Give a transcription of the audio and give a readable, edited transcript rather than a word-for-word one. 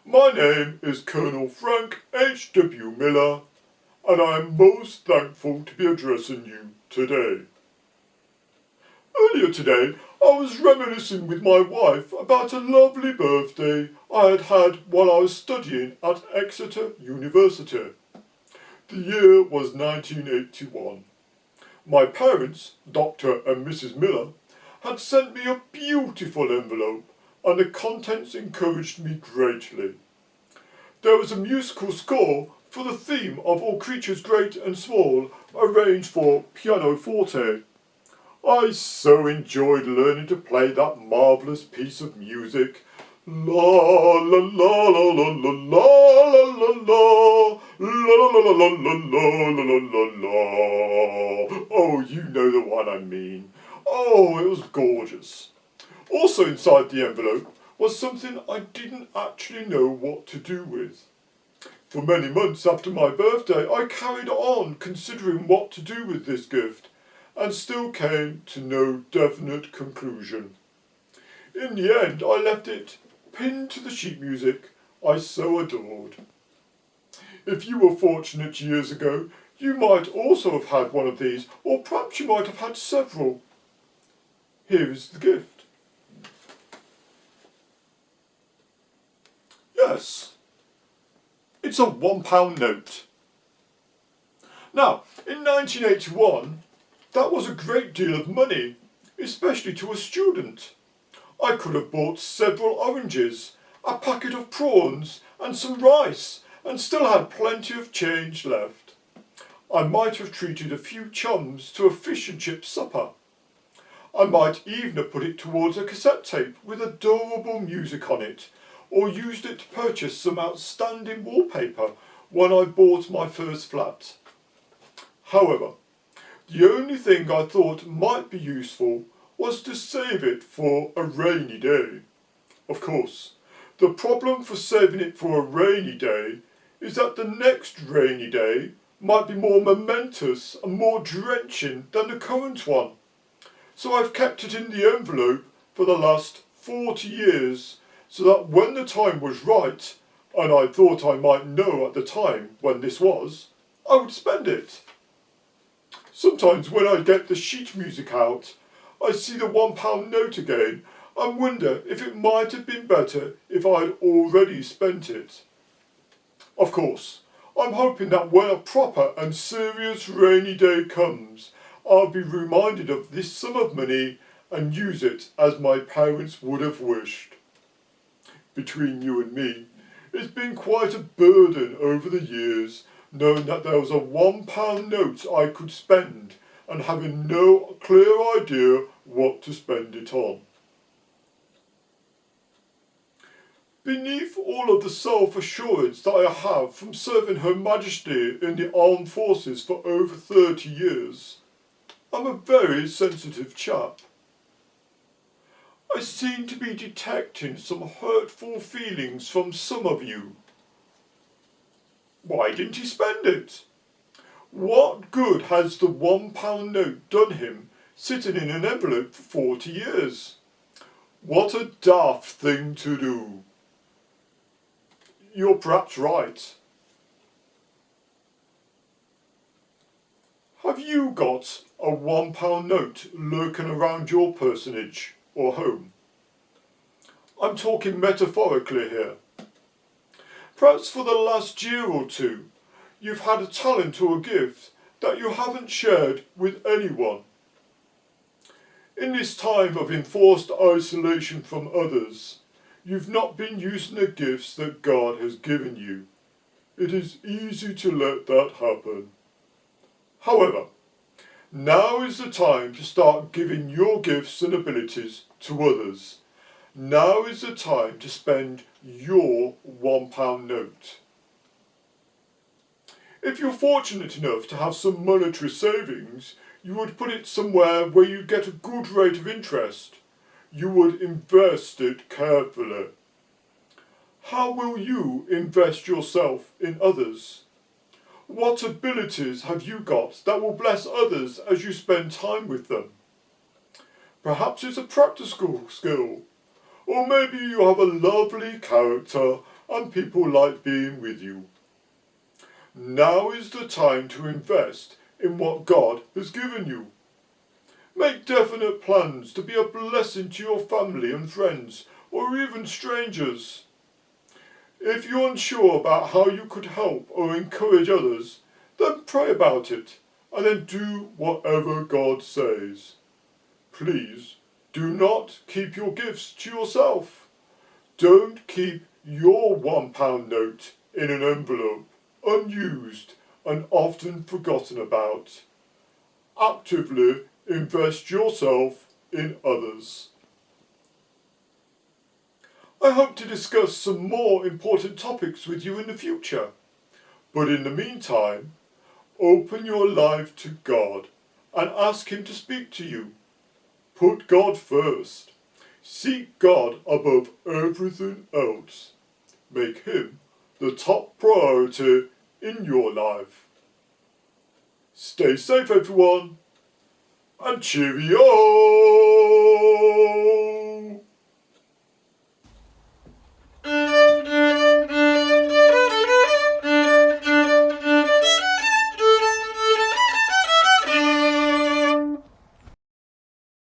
My name is Colonel Frank H.W. Miller, and I am most thankful to be addressing you today. Earlier today, I was reminiscing with my wife about a lovely birthday I had had while I was studying at Exeter University. The year was 1981. My parents, Dr. and Mrs. Miller, had sent me a beautiful envelope, and the contents encouraged me greatly. There was a musical score for the theme of All Creatures Great and Small, arranged for pianoforte. I so enjoyed learning to play that marvellous piece of music. La la la la la la la la la la la la la la la la la la. Oh, you know the one I mean. Oh, it was gorgeous. Also inside the envelope was something I didn't actually know what to do with. For many months after my birthday, I carried on considering what to do with this gift, and still came to no definite conclusion. In the end, I left it pinned to the sheet music I so adored. If you were fortunate years ago, you might also have had one of these, or perhaps you might have had several. Here is the gift. Yes, it's a £1 note. Now, in 1981, that was a great deal of money, especially to a student. I could have bought several oranges, a packet of prawns, and some rice, and still had plenty of change left. I might have treated a few chums to a fish and chip supper. I might even have put it towards a cassette tape with adorable music on it, or used it to purchase some outstanding wallpaper when I bought my first flat. However, the only thing I thought might be useful was to save it for a rainy day. Of course, the problem for saving it for a rainy day is that the next rainy day might be more momentous and more drenching than the current one. So I've kept it in the envelope for the last 40 years, so that when the time was right, and I thought I might know at the time when this was, I would spend it. Sometimes when I get the sheet music out, I see the £1 note again and wonder if it might have been better if I'd already spent it. Of course, I'm hoping that when a proper and serious rainy day comes, I'll be reminded of this sum of money and use it as my parents would have wished. Between you and me, it's been quite a burden over the years, knowing that there was a £1 note I could spend and having no clear idea what to spend it on. Beneath all of the self-assurance that I have from serving Her Majesty in the armed forces for over 30 years, I'm a very sensitive chap. I seem to be detecting some hurtful feelings from some of you. Why didn't he spend it? What good has the £1 note done him sitting in an envelope for 40 years? What a daft thing to do. You're perhaps right. Have you got a £1 note lurking around your personage or home? I'm talking metaphorically here. Perhaps for the last year or two, you've had a talent or a gift that you haven't shared with anyone. In this time of enforced isolation from others, you've not been using the gifts that God has given you. It is easy to let that happen. However, now is the time to start giving your gifts and abilities to others. Now is the time to spend your £1 note. If you're fortunate enough to have some monetary savings, you would put it somewhere where you get a good rate of interest. You would invest it carefully. How will you invest yourself in others? What abilities have you got that will bless others as you spend time with them? Perhaps it's a practical skill, or maybe you have a lovely character and people like being with you. Now is the time to invest in what God has given you. Make definite plans to be a blessing to your family and friends, or even strangers. If you're unsure about how you could help or encourage others, then pray about it, and then do whatever God says. Please, do not keep your gifts to yourself. Don't keep your £1 note in an envelope, unused and often forgotten about. Actively invest yourself in others. I hope to discuss some more important topics with you in the future. But in the meantime, open your life to God and ask Him to speak to you. Put God first. Seek God above everything else. Make Him the top priority in your life. Stay safe, everyone, and cheerio!